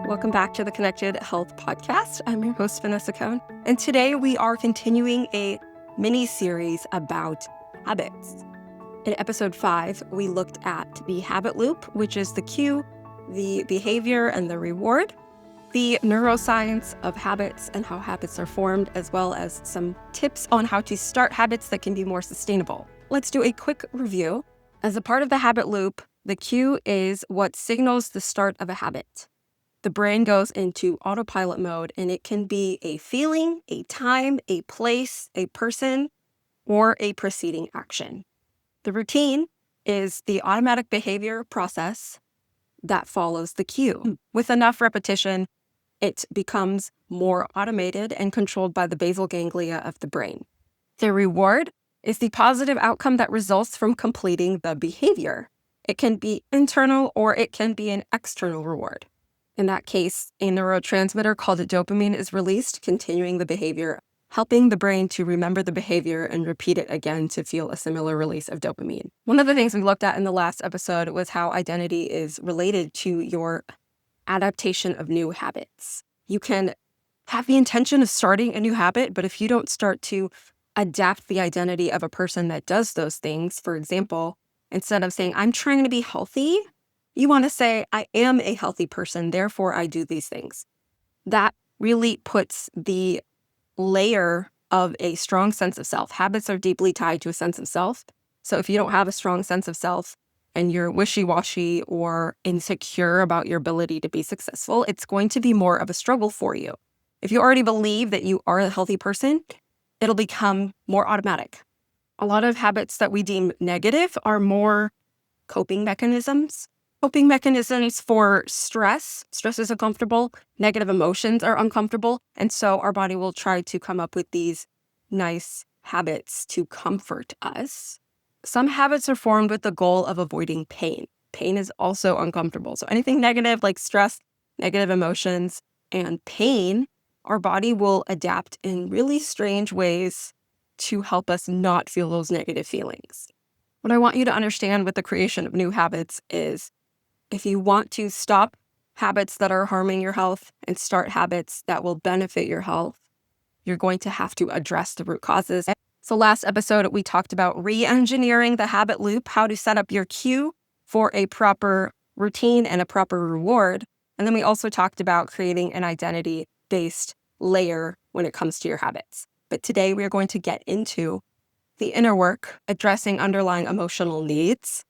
Welcome back to the Connected Health Podcast. I'm your host, Vanessa Cohn, and today we are continuing a mini-series about habits. In episode 5, we looked at the habit loop, which is the cue, the behavior, and the reward, the neuroscience of habits and how habits are formed, as well as some tips on how to start habits that can be more sustainable. Let's do a quick review. As a part of the habit loop, the cue is what signals the start of a habit. The brain goes into autopilot mode, and it can be a feeling, a time, a place, a person, or a preceding action. The routine is the automatic behavior process that follows the cue. With enough repetition, it becomes more automated and controlled by the basal ganglia of the brain. The reward is the positive outcome that results from completing the behavior. It can be internal or it can be an external reward. In that case, a neurotransmitter called dopamine is released, continuing the behavior, helping the brain to remember the behavior and repeat it again to feel a similar release of dopamine. One of the things we looked at in the last episode was how identity is related to your adaptation of new habits. You can have the intention of starting a new habit, but if you don't start to adapt the identity of a person that does those things, for example, instead of saying, I'm trying to be healthy, you want to say, I am a healthy person, therefore I do these things. That really puts the layer of a strong sense of self. Habits are deeply tied to a sense of self. So if you don't have a strong sense of self and you're wishy-washy or insecure about your ability to be successful, it's going to be more of a struggle for you. If you already believe that you are a healthy person, it'll become more automatic. A lot of habits that we deem negative are more coping mechanisms. Coping mechanisms for stress. Stress is uncomfortable. Negative emotions are uncomfortable. And so our body will try to come up with these nice habits to comfort us. Some habits are formed with the goal of avoiding pain. Pain is also uncomfortable. So anything negative like stress, negative emotions, and pain, our body will adapt in really strange ways to help us not feel those negative feelings. What I want you to understand with the creation of new habits is if you want to stop habits that are harming your health and start habits that will benefit your health, you're going to have to address the root causes. So last episode, we talked about re-engineering the habit loop, how to set up your cue for a proper routine and a proper reward. And then we also talked about creating an identity-based layer when it comes to your habits. But today we are going to get into the inner work, addressing underlying emotional needs,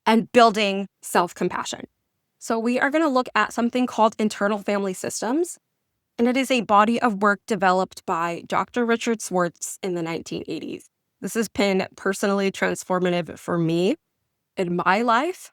and building self-compassion. So we are going to look at something called internal family systems, and it is a body of work developed by Dr. Richard Schwartz in the 1980s. This has been personally transformative for me in my life,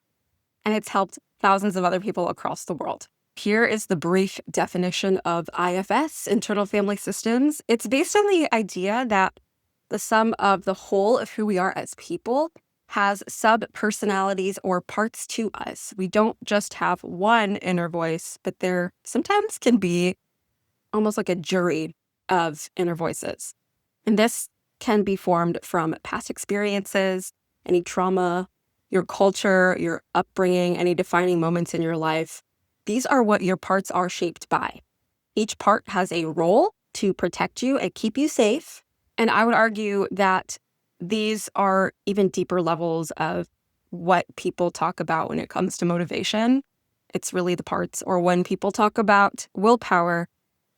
and it's helped thousands of other people across the world. Here is the brief definition of IFS, internal family systems. It's based on the idea that the sum of the whole of who we are as people has sub-personalities or parts to us. We don't just have one inner voice, but there sometimes can be almost like a jury of inner voices. And this can be formed from past experiences, any trauma, your culture, your upbringing, any defining moments in your life. These are what your parts are shaped by. Each part has a role to protect you and keep you safe. And I would argue that these are even deeper levels of what people talk about when it comes to motivation. It's really the parts. Or when people talk about willpower,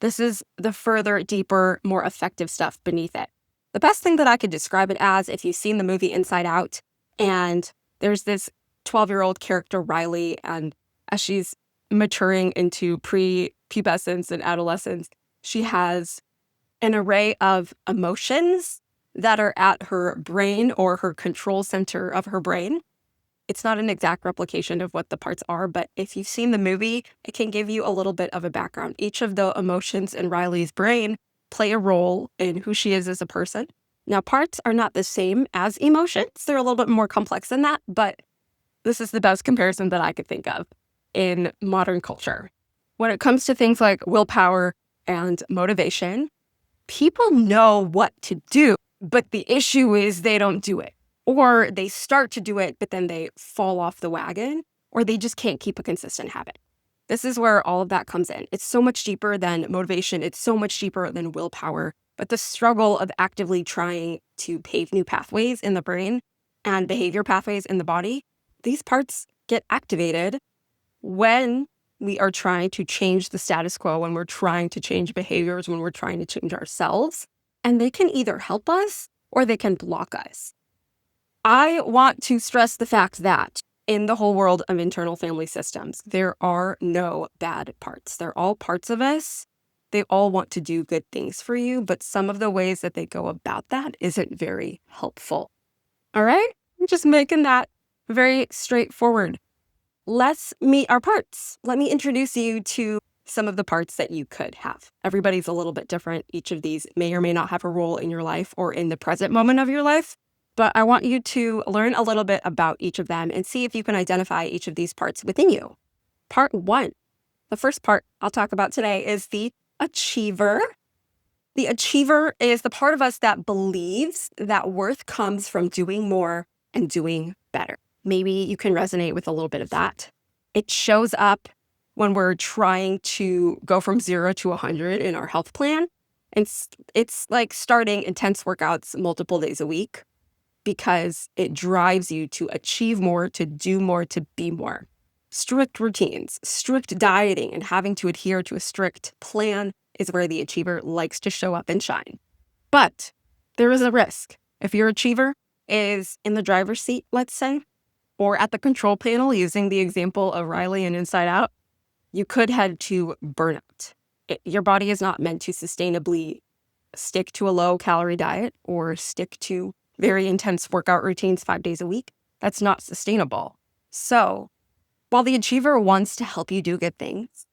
this is the further, deeper, more effective stuff beneath it. The best thing that I could describe it as, if you've seen the movie Inside Out, and there's this 12-year-old character, Riley, and as she's maturing into pre-pubescence and adolescence, she has an array of emotions that are at her brain or her control center of her brain. It's not an exact replication of what the parts are, but if you've seen the movie, it can give you a little bit of a background. Each of the emotions in Riley's brain play a role in who she is as a person. Now, parts are not the same as emotions. They're a little bit more complex than that, but this is the best comparison that I could think of in modern culture. When it comes to things like willpower and motivation, people know what to do, but the issue is they don't do it. Or they start to do it, but then they fall off the wagon, or they just can't keep a consistent habit. This is where all of that comes in. It's so much deeper than motivation. It's so much deeper than willpower. But the struggle of actively trying to pave new pathways in the brain and behavior pathways in the body, these parts get activated when we are trying to change the status quo, when we're trying to change behaviors, when we're trying to change ourselves. And they can either help us or they can block us. I want to stress the fact that in the whole world of internal family systems, there are no bad parts. They're all parts of us. They all want to do good things for you, but some of the ways that they go about that isn't very helpful. All right? I'm just making that very straightforward. Let's meet our parts. Let me introduce you to some of the parts that you could have. Everybody's a little bit different. Each of these may or may not have a role in your life or in the present moment of your life. But I want you to learn a little bit about each of them and see if you can identify each of these parts within you. Part 1. The first part I'll talk about today is the achiever. The achiever is the part of us that believes that worth comes from doing more and doing better. Maybe you can resonate with a little bit of that. It shows up when we're trying to go from 0 to 100 in our health plan. And it's like starting intense workouts multiple days a week, because it drives you to achieve more, to do more, to be more. Strict routines, strict dieting, and having to adhere to a strict plan is where the achiever likes to show up and shine. But there is a risk. If your achiever is in the driver's seat, let's say, or at the control panel, using the example of Riley and Inside Out, you could head to burnout. Your body is not meant to sustainably stick to a low-calorie diet or stick to very intense workout routines 5 days a week. That's not sustainable. So while the achiever wants to help you do good things,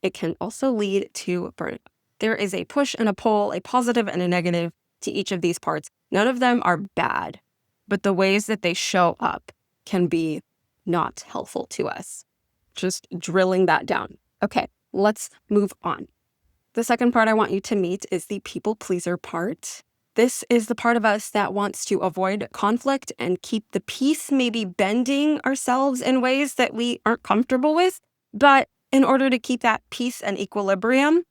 it can also lead to burnout. There is a push and a pull, a positive and a negative to each of these parts. None of them are bad, but the ways that they show up can be not helpful to us. Just drilling that down. Okay, let's move on. The second part I want you to meet is the people pleaser part. This is the part of us that wants to avoid conflict and keep the peace, maybe bending ourselves in ways that we aren't comfortable with. But in order to keep that peace and equilibrium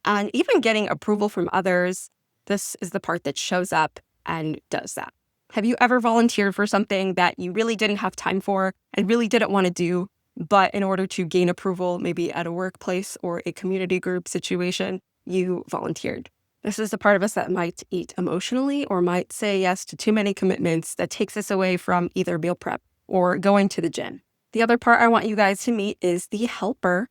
and even getting approval from others, this is the part that shows up and does that. Have you ever volunteered for something that you really didn't have time for and really didn't want to do, but in order to gain approval, maybe at a workplace or a community group situation, you volunteered? This is the part of us that might eat emotionally or might say yes to too many commitments that takes us away from either meal prep or going to the gym. The other part I want you guys to meet is the helper.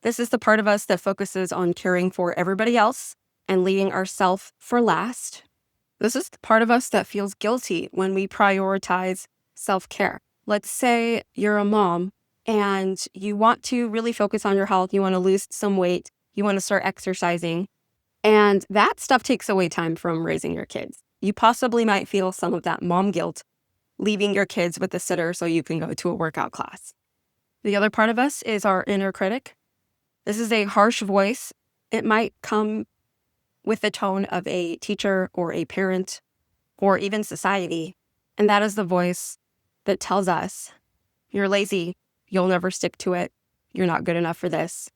This is the part of us that focuses on caring for everybody else and leaving ourselves for last. This is the part of us that feels guilty when we prioritize self-care. Let's say you're a mom and you want to really focus on your health. You want to lose some weight. You want to start exercising. And that stuff takes away time from raising your kids. You possibly might feel some of that mom guilt leaving your kids with a sitter so you can go to a workout class. The other part of us is our inner critic. This is a harsh voice. It might come with the tone of a teacher or a parent or even society. And that is the voice that tells us, you're lazy, you'll never stick to it, you're not good enough for this,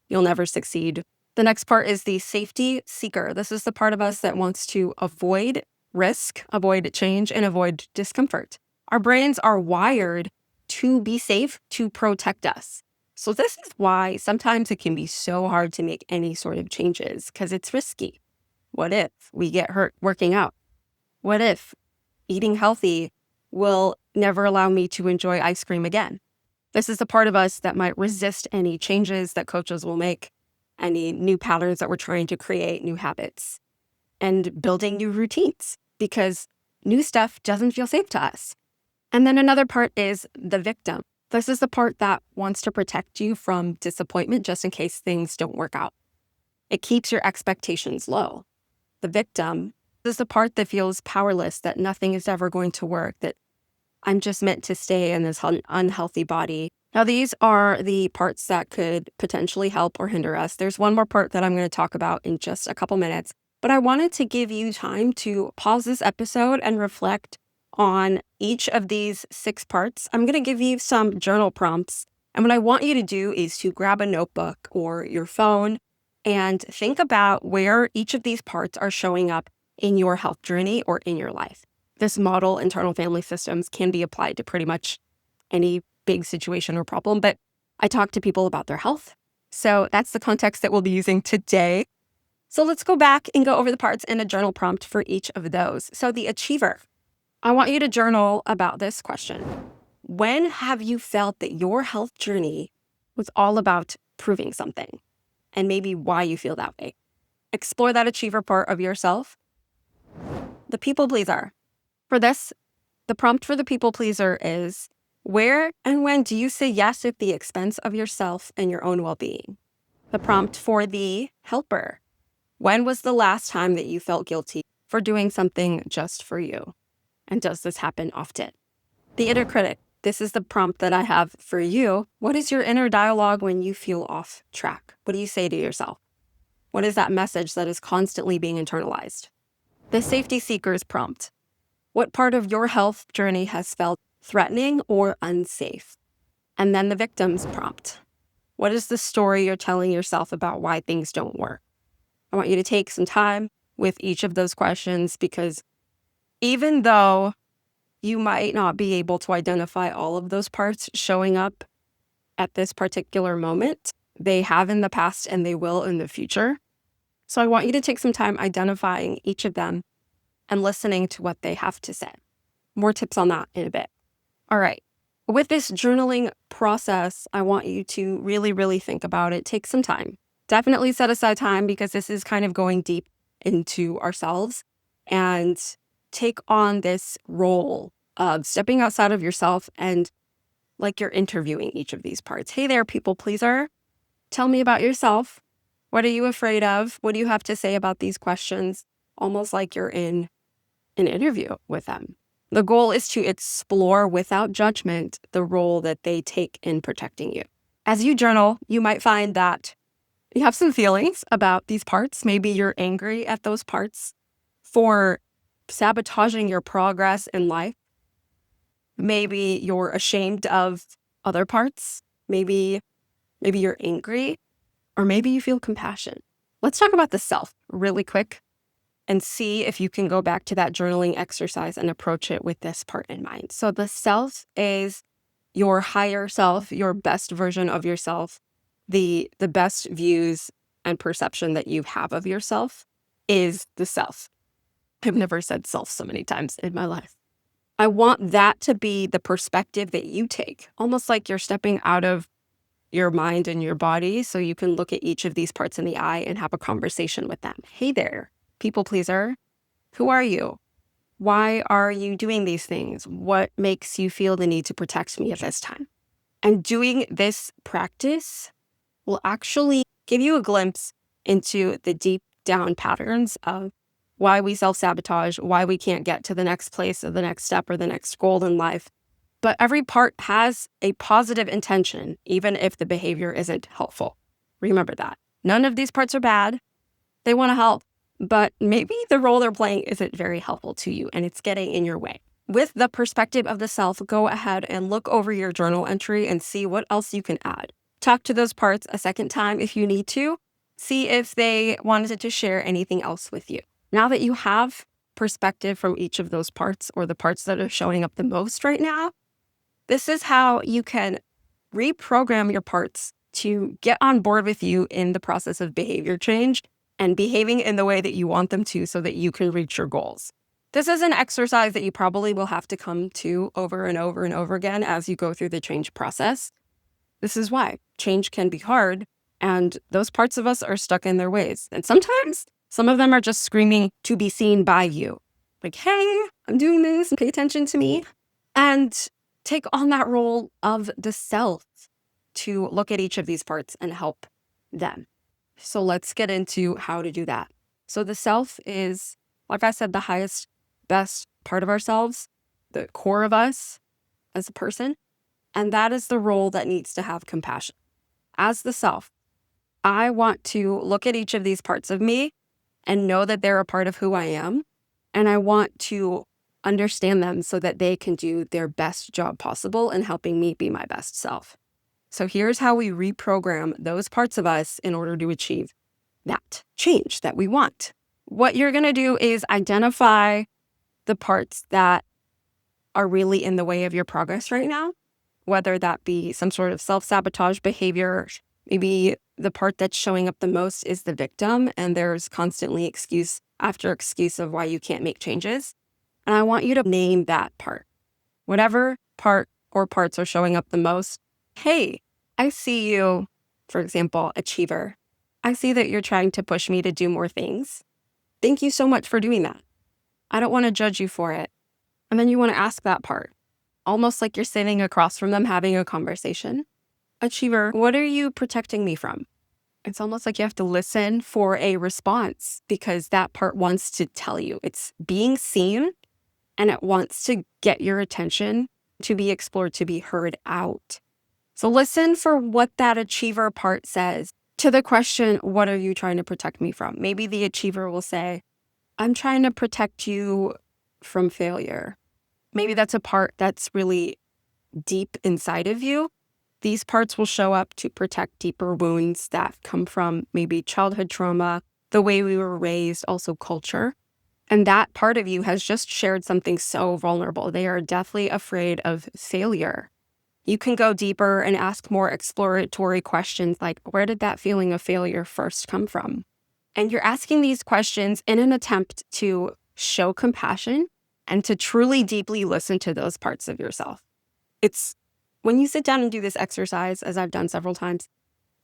you'll never succeed. The next part is the safety seeker. This is the part of us that wants to avoid risk, avoid change, and avoid discomfort. Our brains are wired to be safe, to protect us. So this is why sometimes it can be so hard to make any sort of changes, because it's risky. What if we get hurt working out? What if eating healthy will never allow me to enjoy ice cream again? This is the part of us that might resist any changes that coaches will make, any new patterns that we're trying to create, new habits, and building new routines, because new stuff doesn't feel safe to us. And then another part is the victim. This is the part that wants to protect you from disappointment just in case things don't work out. It keeps your expectations low. The victim is the part that feels powerless, that nothing is ever going to work, that I'm just meant to stay in this unhealthy body. Now, these are the parts that could potentially help or hinder us. There's one more part that I'm going to talk about in just a couple minutes, but I wanted to give you time to pause this episode and reflect on each of these 6 parts. I'm going to give you some journal prompts And what I want you to do is to grab a notebook or your phone and think about where each of these parts are showing up in your health journey or in your life. This model, internal family systems, can be applied to pretty much any big situation or problem, but I talk to people about their health. So that's the context that we'll be using today. So let's go back and go over the parts in a journal prompt for each of those. So the achiever, I want you to journal about this question. When have you felt that your health journey was all about proving something, and maybe why you feel that way? Explore that achiever part of yourself. The people pleaser. For this, the prompt for the people pleaser is, where and when do you say yes at the expense of yourself and your own well-being? The prompt for the helper. When was the last time that you felt guilty for doing something just for you? And does this happen often? The inner critic. This is the prompt that I have for you. What is your inner dialogue when you feel off track? What do you say to yourself? What is that message that is constantly being internalized? The safety seekers prompt. What part of your health journey has felt threatening or unsafe? And then the victim's prompt. What is the story you're telling yourself about why things don't work? I want you to take some time with each of those questions, because even though you might not be able to identify all of those parts showing up at this particular moment, they have in the past and they will in the future. So I want you to take some time identifying each of them and listening to what they have to say. More tips on that in a bit. All right. With this journaling process, I want you to really, really think about it. Take some time. Definitely set aside time, because this is kind of going deep into ourselves, and take on this role of stepping outside of yourself and like you're interviewing each of these parts. Hey there, people pleaser. Tell me about yourself. What are you afraid of? What do you have to say about these questions? Almost like you're in an interview with them. The goal is to explore without judgment the role that they take in protecting you. As you journal, you might find that you have some feelings about these parts. Maybe you're angry at those parts for sabotaging your progress in life. Maybe you're ashamed of other parts. Maybe you're angry, or maybe you feel compassion. Let's talk about the self really quick and see if you can go back to that journaling exercise and approach it with this part in mind. So the self is your higher self, your best version of yourself, the best views and perception that you have of yourself is the self. I've never said self so many times in my life. I want that to be the perspective that you take, almost like you're stepping out of your mind and your body so you can look at each of these parts in the eye and have a conversation with them. Hey there, people pleaser. Who are you? Why are you doing these things? What makes you feel the need to protect me at this time? And doing this practice will actually give you a glimpse into the deep down patterns of why we self-sabotage, why we can't get to the next place or the next step or the next goal in life. But every part has a positive intention, even if the behavior isn't helpful. Remember that. None of these parts are bad. They want to help, but maybe the role they're playing isn't very helpful to you and it's getting in your way. With the perspective of the self, go ahead and look over your journal entry and see what else you can add. Talk to those parts a second time if you need to. See if they wanted to share anything else with you. Now that you have perspective from each of those parts, or the parts that are showing up the most right now, this is how you can reprogram your parts to get on board with you in the process of behavior change and behaving in the way that you want them to so that you can reach your goals. This is an exercise that you probably will have to come to over and over and over again as you go through the change process. This is why change can be hard, and those parts of us are stuck in their ways. And sometimes some of them are just screaming to be seen by you. Like, hey, I'm doing this, pay attention to me. And take on that role of the self to look at each of these parts and help them. So let's get into how to do that. So the self is, like I said, the highest, best part of ourselves, the core of us as a person. And that is the role that needs to have compassion. As the self, I want to look at each of these parts of me and know that they're a part of who I am. And I want to understand them so that they can do their best job possible in helping me be my best self. So here's how we reprogram those parts of us in order to achieve that change that we want. What you're going to do is identify the parts that are really in the way of your progress right now, whether that be some sort of self-sabotage behavior. Maybe the part that's showing up the most is the victim, and there's constantly excuse after excuse of why you can't make changes. And I want you to name that part. Whatever part or parts are showing up the most. Hey, I see you, for example, achiever. I see that you're trying to push me to do more things. Thank you so much for doing that. I don't want to judge you for it. And then you want to ask that part, almost like you're sitting across from them having a conversation. Achiever, what are you protecting me from? It's almost like you have to listen for a response because that part wants to tell you. It's being seen and it wants to get your attention to be explored, to be heard out. So listen for what that achiever part says to the question, what are you trying to protect me from? Maybe the achiever will say, I'm trying to protect you from failure. Maybe that's a part that's really deep inside of you. These parts will show up to protect deeper wounds that come from maybe childhood trauma, the way we were raised, also culture. And that part of you has just shared something so vulnerable. They are deathly afraid of failure. You can go deeper and ask more exploratory questions like, where did that feeling of failure first come from? And you're asking these questions in an attempt to show compassion and to truly deeply listen to those parts of yourself. It's when you sit down and do this exercise, as I've done several times,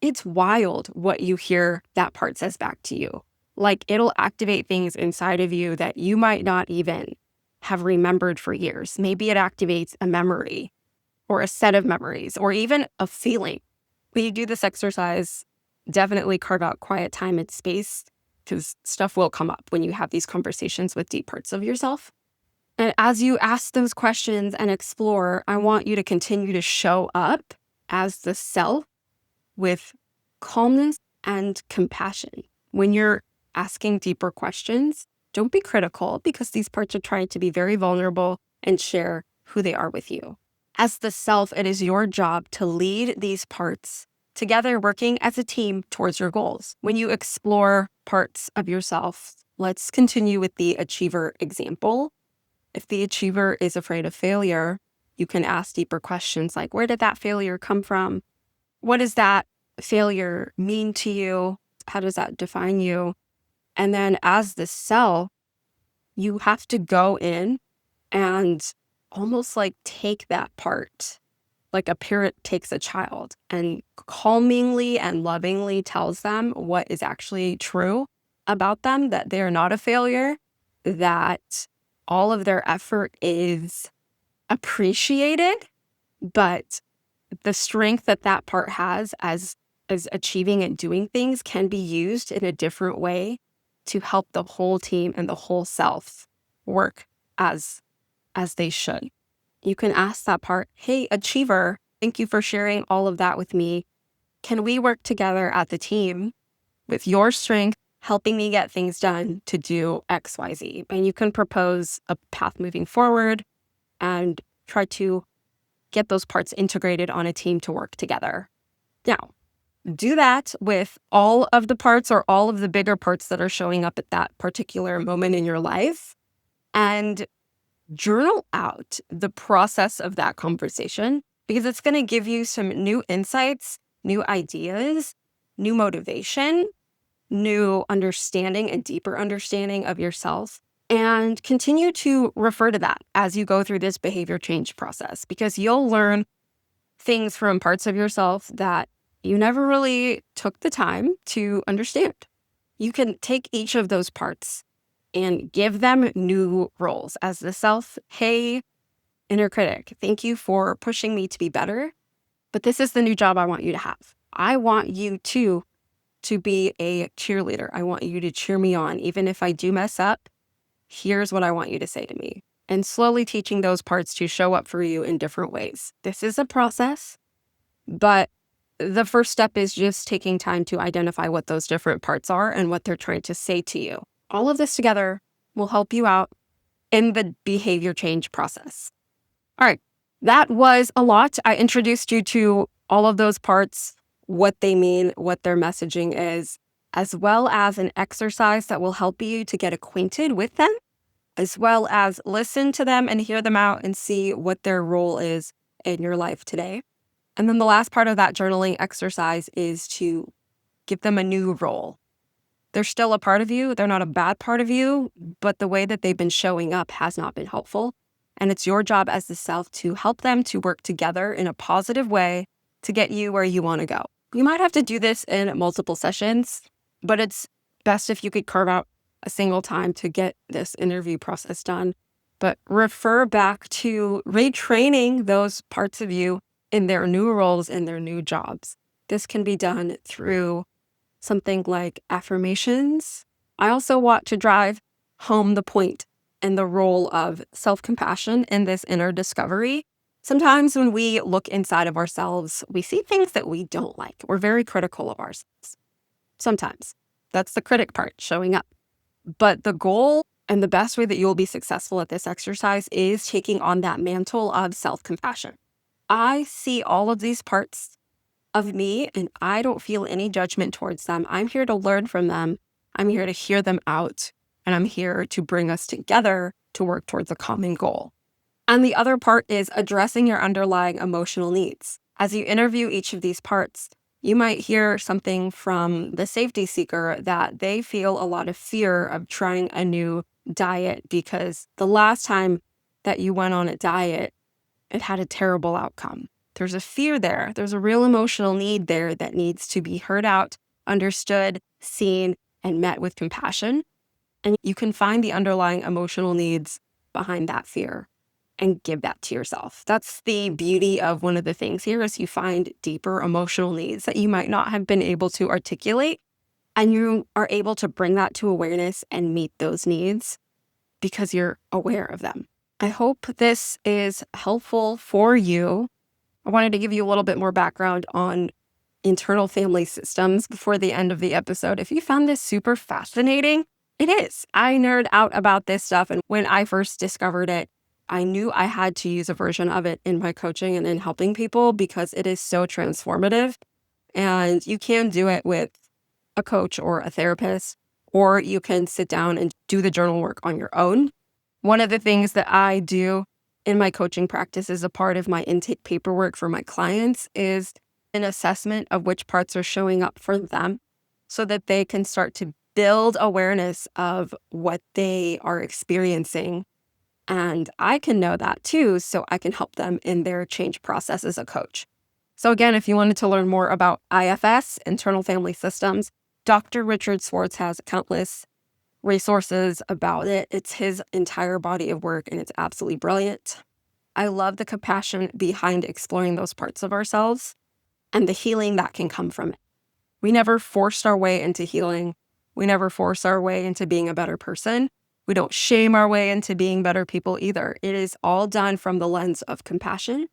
it's wild what you hear that part says back to you. Like it'll activate things inside of you that you might not even have remembered for years. Maybe it activates a memory or a set of memories or even a feeling. When you do this exercise, definitely carve out quiet time and space because stuff will come up when you have these conversations with deep parts of yourself. And as you ask those questions and explore, I want you to continue to show up as the self with calmness and compassion. When you're asking deeper questions, don't be critical because these parts are trying to be very vulnerable and share who they are with you. As the self, it is your job to lead these parts together, working as a team towards your goals. When you explore parts of yourself, let's continue with the achiever example. If the achiever is afraid of failure, you can ask deeper questions like, where did that failure come from? What does that failure mean to you? How does that define you? And then as the self, you have to go in and almost like take that part, like a parent takes a child and calmingly and lovingly tells them what is actually true about them, that they're not a failure, that all of their effort is appreciated, but the strength that that part has as achieving and doing things can be used in a different way to help the whole team and the whole self work as they should. You can ask that part, hey, achiever, thank you for sharing all of that with me. Can we work together as a team with your strength, helping me get things done to do X, Y, Z? And you can propose a path moving forward and try to get those parts integrated on a team to work together. Now, do that with all of the parts or all of the bigger parts that are showing up at that particular moment in your life, and journal out the process of that conversation because it's going to give you some new insights, new ideas, new motivation, new understanding and deeper understanding of yourself. And continue to refer to that as you go through this behavior change process because you'll learn things from parts of yourself that you never really took the time to understand. You can take each of those parts and give them new roles as the self. Hey, inner critic, thank you for pushing me to be better, but this is the new job I want you to have. I want you to be a cheerleader. I want you to cheer me on. Even if I do mess up, here's what I want you to say to me. And slowly teaching those parts to show up for you in different ways. This is a process, but the first step is just taking time to identify what those different parts are and what they're trying to say to you. All of this together will help you out in the behavior change process. All right, that was a lot. I introduced you to all of those parts, what they mean, what their messaging is, as well as an exercise that will help you to get acquainted with them, as well as listen to them and hear them out and see what their role is in your life today. And then the last part of that journaling exercise is to give them a new role. They're still a part of you. They're not a bad part of you, but the way that they've been showing up has not been helpful. And it's your job as the self to help them to work together in a positive way to get you where you want to go. You might have to do this in multiple sessions, but it's best if you could carve out a single time to get this interview process done. But refer back to retraining those parts of you in their new roles and their new jobs. This can be done through something like affirmations. I also want to drive home the point and the role of self-compassion in this inner discovery. Sometimes when we look inside of ourselves, we see things that we don't like. We're very critical of ourselves. Sometimes. That's the critic part showing up. But the goal and the best way that you'll be successful at this exercise is taking on that mantle of self-compassion. I see all of these parts of me, and I don't feel any judgment towards them. I'm here to learn from them. I'm here to hear them out, and I'm here to bring us together to work towards a common goal. And the other part is addressing your underlying emotional needs. As you interview each of these parts, you might hear something from the safety seeker that they feel a lot of fear of trying a new diet because the last time that you went on a diet, it had a terrible outcome. There's a fear there. There's a real emotional need there that needs to be heard out, understood, seen, and met with compassion. And you can find the underlying emotional needs behind that fear and give that to yourself. That's the beauty of one of the things here is you find deeper emotional needs that you might not have been able to articulate, and you are able to bring that to awareness and meet those needs because you're aware of them. I hope this is helpful for you. I wanted to give you a little bit more background on internal family systems before the end of the episode. If you found this super fascinating, it is. I nerd out about this stuff. And when I first discovered it, I knew I had to use a version of it in my coaching and in helping people because it is so transformative. And you can do it with a coach or a therapist, or you can sit down and do the journal work on your own. One of the things that I do in my coaching practice as a part of my intake paperwork for my clients is an assessment of which parts are showing up for them so that they can start to build awareness of what they are experiencing. And I can know that too, so I can help them in their change process as a coach. So again, if you wanted to learn more about IFS, internal family systems, Dr. Richard Schwartz has countless resources about it. It's his entire body of work, and it's absolutely brilliant. I love the compassion behind exploring those parts of ourselves and the healing that can come from it. We never forced our way into healing. We never force our way into being a better person. We don't shame our way into being better people either. It is all done from the lens of compassion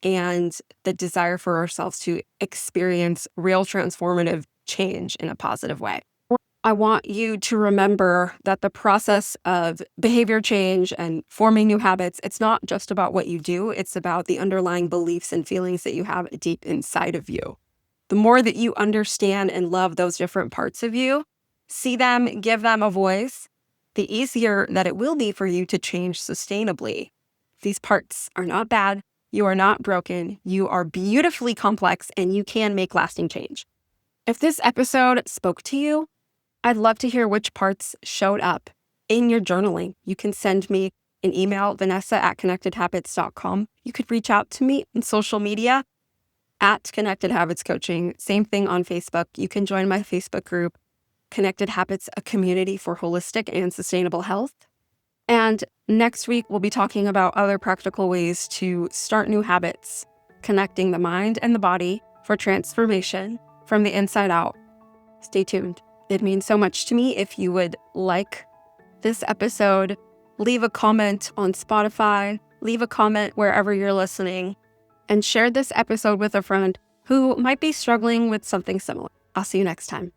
and the desire for ourselves to experience real transformative change in a positive way. I want you to remember that the process of behavior change and forming new habits, it's not just about what you do, it's about the underlying beliefs and feelings that you have deep inside of you. The more that you understand and love those different parts of you, see them, give them a voice, the easier that it will be for you to change sustainably. These parts are not bad. You are not broken. You are beautifully complex, and you can make lasting change. If this episode spoke to you, I'd love to hear which parts showed up in your journaling. You can send me an email, vanessa@connectedhabits.com. You could reach out to me on social media at Connected Habits Coaching. Same thing on Facebook. You can join my Facebook group, Connected Habits, a community for holistic and sustainable health. And next week, we'll be talking about other practical ways to start new habits, connecting the mind and the body for transformation from the inside out. Stay tuned. It means so much to me if you would like this episode, leave a comment on Spotify, leave a comment wherever you're listening, and share this episode with a friend who might be struggling with something similar. I'll see you next time.